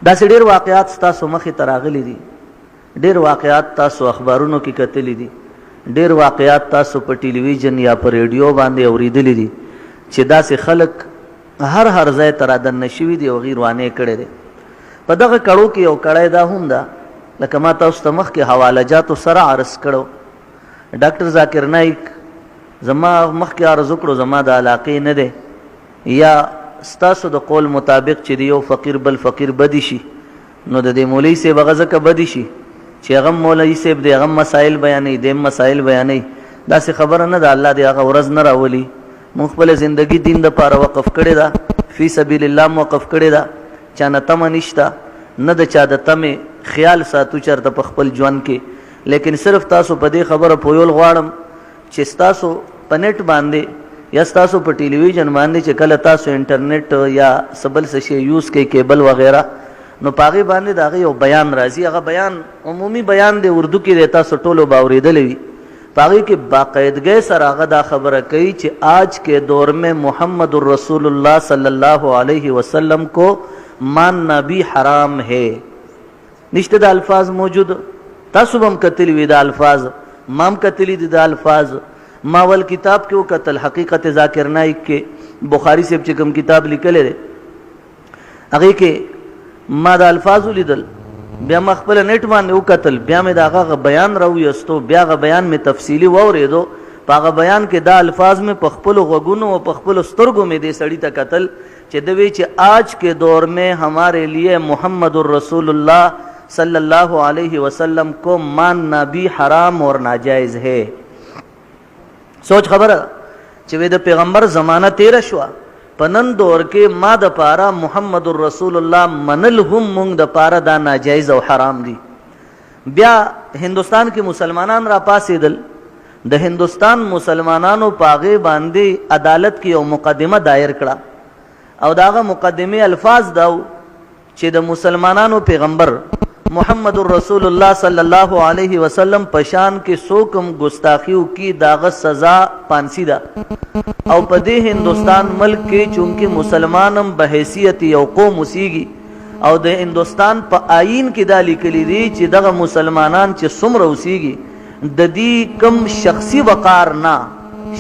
داسې ډېر واقعات ستاسو مخې ته راغلي دي، ډېر واقعات تاسو اخبارونو کې کتلي دي، ډېر واقعات تاسو په ټلویزیون یا په ریډیو باندې اوریدلي دي چې داسې خلک هر ځای ته رادنه شوي دي او غیر وانه کړی دی. په دغه کړو کې یو کړی دا هم ده، لکه ما تاسو ته مخکې حواله جاتو سره عرض کړو. ډاکټر ذاکر نایک زما مخکې عرض وکړو زما د علاقې نه دی، یا ستاسو د قول مطابق چې دی یو فقیر بل فقیر بدی شي، نو د دې مولوي صاحب هغه ځکه بدی شي چې هغه مولوي صاحب دی هغه مسائل بیانوي، دیم مسائل بیانوي. داسې خبره نه ده، الله دې هغه ورځ نه راولي. مونږ خپله زندګي دین دپاره وقف کړې ده، فی سبیل الله موقف کړې ده. چا نه تمه نشته، نه د چا د تمې خیال ساتو چېرته په خپل ژوند کې. لیکن صرف تاسو په دې خبره پویول غواړم چې ستاسو په نیټ باندې یا ستاسو په ټلویزیون باندې چې کله تاسو انټرنیټ یا سبل څه شی یوز کوئ، کیبل وغیرہ، نو په هغې باندې د هغې یو بیان راځي. هغه بیان عمومي بیان دی، اردو کې دی، تاسو ټولو به اورېدلی وي. په هغې کې باقاعدګۍ سره هغه دا خبره کوي چې آج کے دور میں محمد الرسول اللہ صلی اللہ علیہ وسلم کو ماننا بھی حرام ہے. نشته د الفاظ موجود، تاسو به هم کتلي وي د الفاظ، ما هم کتلي دي د الفاظ. ما ول کتاب کې وکتل حقیقت ذاکر نایک کې بخاری صاحب چې کوم کتاب لیکلی دی هغې کې ما د الفاظ ولیدل، بیا ما خپل نیټ باندې وکتل، بیا مې د هغه بیان راویستو، بیا هغه بیان مې تفصیلي واورېدو. په هغه بیان کې دا الفاظ مې په خپلو غوږونو او په خپلو سترګو مې دې سړي ته کتل چې د وی چې آج کے دور میں ہمارے لیے محمد الرسول اللہ صلی اللہ علیہ وسلم کو ماننا بھی حرام اور ناجائز ہے. سوچ خبره چې د پیغمبر زمانہ تیره شوه، په نن دور کې ما د پاره محمد رسول الله منل هم مونږ د پاره دا ناجایز او حرام دي. بیا هندوستان کې مسلمانان را پاسېدل، د هندوستان مسلمانانو پاغه باندې عدالت کې یو مقدمه دایر کړه، او داغه مقدمه الفاظ داو چې د مسلمانانو پیغمبر محمد رسول الله صلی الله علیه وسلم پشان کې سوکم گستاخیو کی داغه سزا پانسی ده. او په دې هندوستان ملک کې چونکه مسلمانم به حیثیت یو قوم اوسیږي، او د هندوستان په آئین کې دا لیکلی دی چې دغه مسلمانان چې څومره اوسیږي د دې کم شخصي وقار نه،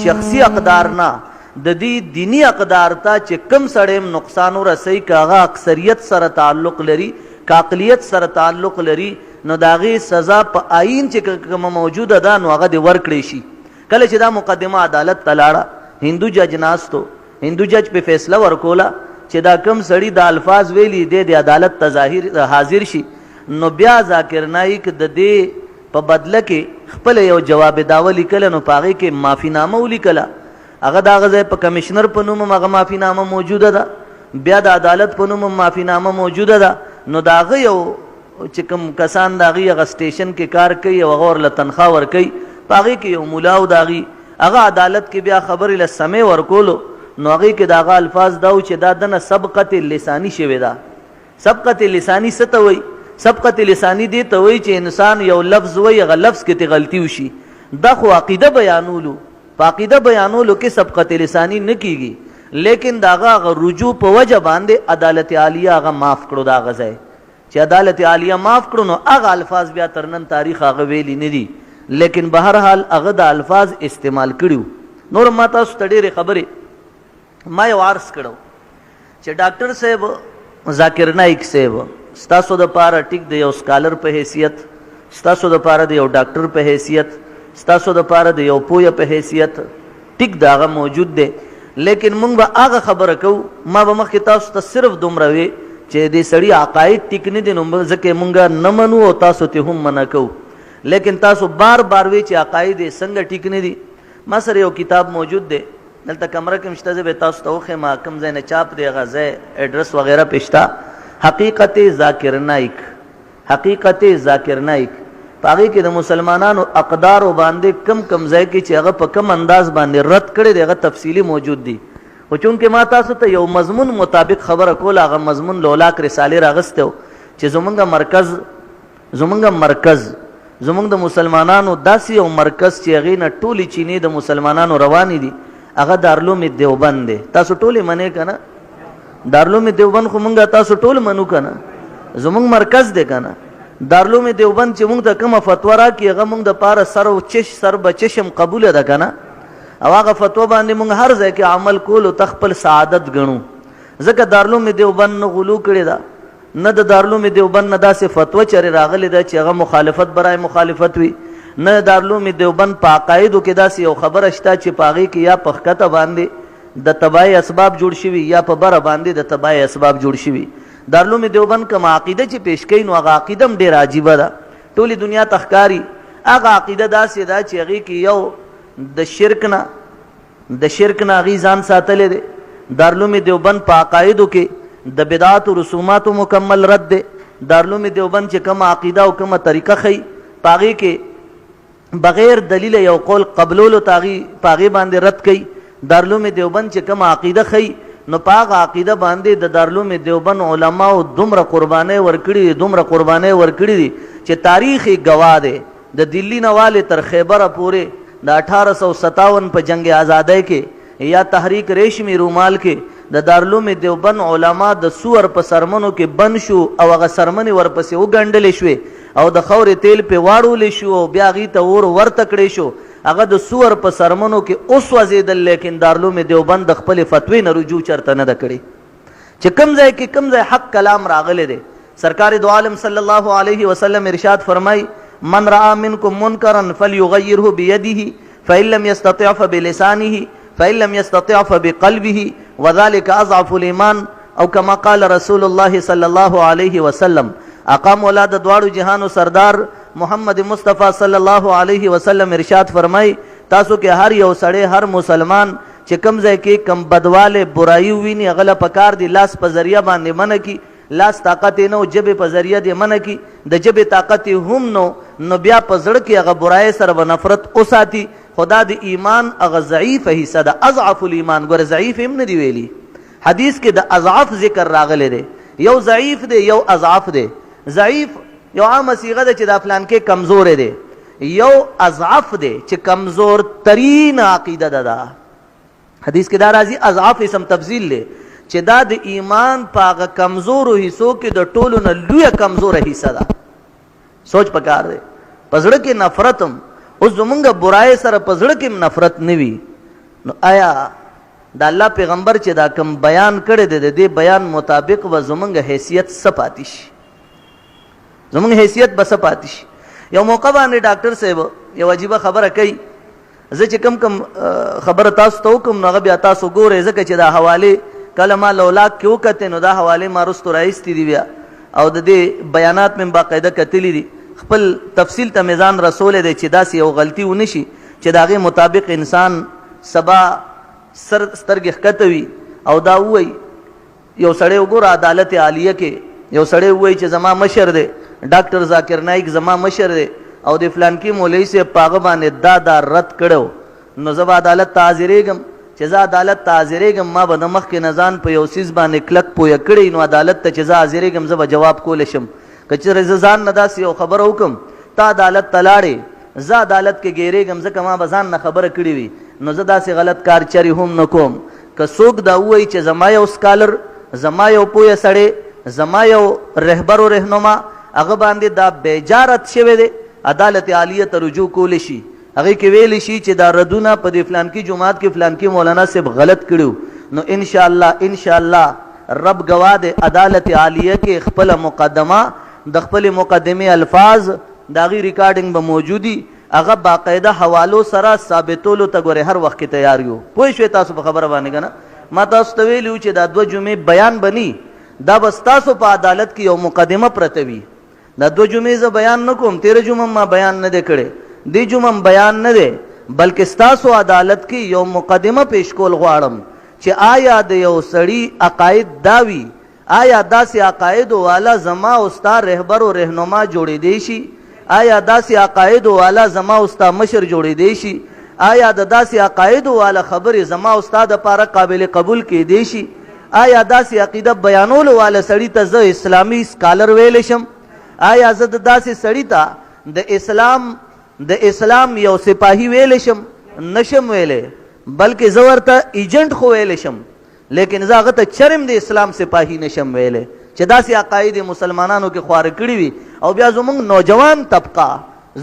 شخصي اقدار نه، د دې دینی اقدار ته چې کم سړی نقصان ورسوي، که هغه اکثریت سره تعلق لري، که اقلیت سره تعلق لري، نو د هغې سزا په آئین چې کومه موجوده ده نو هغه دې ورکړی شي. کله چې دا مقدمه عدالت ته لاړه، هندو جج ناستو، هندو جج په فیصله ورکوله چې دا کم سړي د الفاظ ویلي دی د عدالت ته حاضر شي. نو بیا ذاکر نایک د دې په بدله کې خپل یو جواب داوه لیکله، نو په هغې کې معافینامه ولیکله. هغه د هغه ځای په کمشنر په نوم هم هغه معافینامه موجوده ده، بیا د عدالت په نوم هم معافینامه موجوده ده. نو د هغه یو چې کوم کسان د هغې هغه سټیشن کې کار کوي او هغه ورله تنخوا ورکوي، په هغې کې یو ملا و د هغې هغه عدالت کې بیا خبرې له سمې ورکولو، نو هغې کې د هغه الفاظ دا و چې دا دنه سبقت لساني شوې ده. سبقت لساني څه ته وایي؟ سبقت لساني دې ته وایي چې انسان یو لفظ وایي، هغه لفظ کې ته غلطي وشي. دا خو عقیده بیانولو، په عقیده بیانولو کې سبقت لساني نه کیږي، لیکن دا هغه رجوع په وجه باندې عدالت عالیه هغه معاف کړو. دا هغه ځای چې عدالت عالیه معاف کړو، نو هغه الفاظ بیا تر نن تاریخ هغه ویلي نه دي، لیکن بهرحال هغه د الفاظ استعمال کړي. نور ما تاسو ته ډېرې خبرې ما یو عرض کړو چې ډاکټر صاحب ذاکر نایک صاحب ستاسو دپاره ټیک د یو سکالر په حیثیت، ستاسو دپاره د یو ډاکټر په حیثیت، ستاسو دپاره د یو پویه په حیثیت ټیک د هغه موجود دی، لیکن مونږ به هغه خبره کوو. ما به مخکې تاسو ته صرف دومره وی چې دې سړي عقاید ټیک نه دي، نو ځکه مونږ نه منو او تاسو ته هم منع کوو. لیکن تاسو بار بار وی چې عقاید یې څنګه ټیک نه دي. ما سره یو کتاب موجود دی، دلته کمره کې مشته، زه به تاسو ته وښیم کوم ځای نه چاپ دی، هغه ځای ایډرس وغیرہ پې شته. حقیقت ذاکر نایک، حقیقت ذاکر نایک، په هغې کې د مسلمانانو اقدارو باندې کم کم ځای کې چې هغه په کم انداز باندې رد کړی دی هغه تفصیلي موجود دي. خو چونکې ما تاسو ته یو مضمون مطابق خبره کوله، هغه مضمون لولاک رسالې راغستی و چې زمونږ مرکز زمونږ د مسلمانانو داسې یو مرکز چې هغې نه ټولې چینې د مسلمانانو روانې دي، هغه دارالعلوم دیوبند دی. تاسو ټولې منئ که نه؟ دارالعلوم دیوبند خو مونږ تاسو ټول منو که نه؟ زمونږ مرکز دی کنه دارالعلوم دیوبند چې مونږ ته کومه فتوا راکړي هغه مونږ دپاره سر بچشم قبوله ده کنه او هغه فتوا باندې مونږ هر ځای کې عمل کولو ته خپل سعادت ګڼو ځکه دارالعلوم دیوبند نه غلو کړې ده نه د دارالعلوم دیوبند نه داسې فتوا چرې راغلې ده چې هغه مخالفت برای مخالفت وي نه دارالعلوم دیوبند په عقایدو کې داسې یو خبره شته چې په هغې کې یا په ښکته باندې د تباهۍ اسباب جوړ شوي یا په بره باندې د تباهۍ اسباب جوړ شوي دارالعلوم دیوبند کومه عقیده چې پیش کوي نو هغه عقیده هم ډېره عجیبه ده ټولې دنیا ته ښکاري هغه عقیده داسې ده چې هغې کې یو د شرک نه هغې ځان ساتلی دی دارالعلوم دیوبند په عقایدو کې د بدعات و رسوماتو مکمل رد دی دارالعلوم دیوبند چې کومه عقیده او کومه طریقه ښیي په هغې کې بغیر دلیل یو قول قبلولو ته په هغې باندې رد کوي دارالعلوم دیوبند چې کومه عقیده ښیي نو په هغه عقیده باندې د دارالعلوم دیوبند علماو دومره قربانۍ ورکړي دي چې تاریخ یې ګواه دی د دلی نه والې تر خیبره پورې د 1857 په جنگ آزادۍ کې یا تحریک ریشمی رومال کې د دارالعلوم دیوبند علما د سور په سرمنو کې بند شو او هغه سرمنې ورپسې وګنډلې شوې او د خورې تیل پې واړولی شو او بیا هغې ته اور ورته کړی شو هغه د سور په سرمنو کې اوس وزېدل لیکن دارالعلوم دیوبند د خپلې فتوی نه رجوع چرته نه ده کړې چې کوم ځای کې کوم ځای حق کلام راغلی دی سرکار دو عالم صلی الله علیه وسلم ارشاد فرمای من رأى منكم منکرا فلیغیره بیده فإن لم يستطع فبلسانه فإن لم يستطع فبقلبه وذلك اضعف الايمان او كما قال رسول الله صلی الله علیه وسلم آقا مولا د دواړو جهانو سردار محمد مصطفی صلی الله علیه وسلم ارشاد فرمای تاسو کې هر یو سړی هر مسلمان چې کم ځای کې کم بدواله برایي ویني هغه پکار دی لاس په ذریعہ باندې منع کی لاس طاقت نه او جبه په ذریعہ دی منع کی د جبه طاقت هم نو بیا په زړه کې هغه برای سره نفرت اوساتی خدا د ایمان هغه ضعیف حصہ د اضعف الايمان ګور ضعیف هم نه دی ویلي حدیث کې د اضعف ذکر راغلی دی یو ضعیف دی یو اضعف دی ضعیف یو عام صيغه ده چې د فلان کې کمزور دی یو اضعف دی چې کمزور ترین عقیده ده حدیث کې دا راځي اضعف اسم تفضیل له چې دا د ایمان پاغه کمزورو حصو کې د ټولو نه لوی کمزور حصہ ده سوچ پکار دی پزړه کې نفرتم او زمونږ برای سره پزړه کې نفرت نوي نو آیا د الله پیغمبر چې دا کم بیان کړی دی د دې بیان مطابق و زمونږ حیثیت سپاتیش زمونږ حیثیت بس پاتیش یو موقع باندې ډاکټر صاحب یو عجیبه خبره کوي زه چې کم خبره تاسو ته وکم نو هغه بیا تاسو ګورئ ځکه چې دا حواله کله ما لولاک کې وکتې نو دا حواله ما رستو رایستی دی بیا او د دې بیانات مې باقاعده کتلی دي خپل تفصیل ته میزان رسول دی چې داسې یو غلطي ونه شي چې د هغې مطابق انسان سبا سترګې ښکته وي او دا ووایي یو سړی وګوره عدالت عالیه کې یو سړی ووایي چې زما مشر دی ډاکټر ذاکر نایک زما مشر دی او د فلانکي مولوي صاحب په هغه باندې دا رد کړو نو زه به عدالت ته حاضرېږم چې زه عدالت ته حاضرېږم ما به د مخکې نه ځان په یو څیز باندې کلک پویه کړی نو عدالت ته چې زه حاضرېږم زه به جواب کولی شم که چېرې زه ځان نه داسې یو خبره وکړم تا عدالت ته لاړې زه عدالت کې ګیرېږم ځکه ما به ځان نه خبره کړې وي نو زه داسې غلط کار چرې هم نه کوم که څوک دا ووایي چې زما یو سکالر زما یو پویه سړی زما یو رهبر و رهنما هغه باندې دا بیجارت شوی دی عدالت عالیه ته رجوع کولی شي هغې کې ویلی شي چې دا ردونه په دې فلانکي جماعت کې فلانکي مولانا صاحب غلط کړي نو انشاءالله رب گواه دی عدالت عالیه کې خپل مقدمه د خپل مقدمه الفاظ د هغې ریکارډینګ به موجودي هغه باقاعده حوالو سره ثابتولو ته ګورې هر وخت کې تیار یو پوه شوې تاسو په خبره باندې که نه ما تاسو ته ویلي چې دا 2 جمعې بیان بني دا بس تاسو په عدالت کې یو مقدمه پرته وي دا 2 جمعې زه بیان نه کوم 13 جمعه ما بیان نه دی کړی دې جمعه بیان نه دی بلکې ستاسو عدالت کې یو مقدمه پیش کول غواړم چې آیا د یو سړي عقاید داوي آیا داسې عقایدو والا زما او ستا رهبر و رهنما جوړېدی شي آیا داسې عقایدو والا زما او ستا مشر جوړېدی شي آیا د داسې عقایدو والا خبرې زما او ستا دپاره قابل قبول کېدی شي آیا داسې عقیده بیانولو والا سړي ته زه اسلامي سکالر ویلی شم آیا زه د داسې سړي ته د اسلام یو سپاهي ویلی شم نشم ویلی بلکې زه ورته ایجنټ خو ویلی شم لیکن زه هغه ته چرم د اسلام سپاهي نشم ویلی چې داسې عقاید مسلمانانو کې خوار کړی وي او بیا زمونږ نوجوان طبقه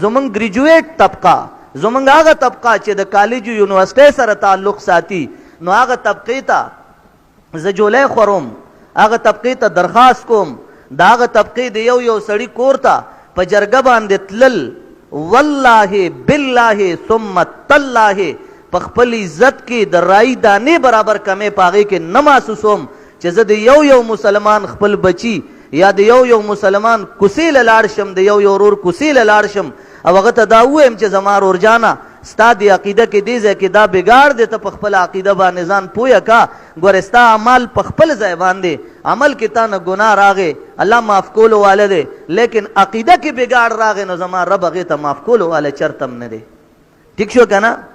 زمونږ ګریجویټ طبقه زمونږ هغه طبقه چې د کالج یونیورسيټي سره تعلق ساتي نو هغه طبقه ته زه جولای خورم هغه طبقه ته درخواست کوم دا هغه طبقه د یو سړی کور ته په جرګه باندې تلل والله بالله ثم تالله په خپل عزت کې د رای دانې برابر کمې پاغې کې نه محسوسوم چې زه د یو مسلمان خپل بچی یا د یو مسلمان کوسې له لاړ شم د یو ورور کوسې له لاړ شم او هغه ته دا ووایم چې زما ورور جانه ستا د عقیده کې دې ځای کې دا بګاړ دی ته په خپل عقیده باندې ځان پویه کا ګورې ستا اعمال په خپل ځای باندې عمل کې تا نه ګناه راغې الله معاف کولو واله دی لیکن عقیده کې بګاړ راغې نو زما رب هغې ته معاف کولو واله چرته هم نه دی ټیک شو که نه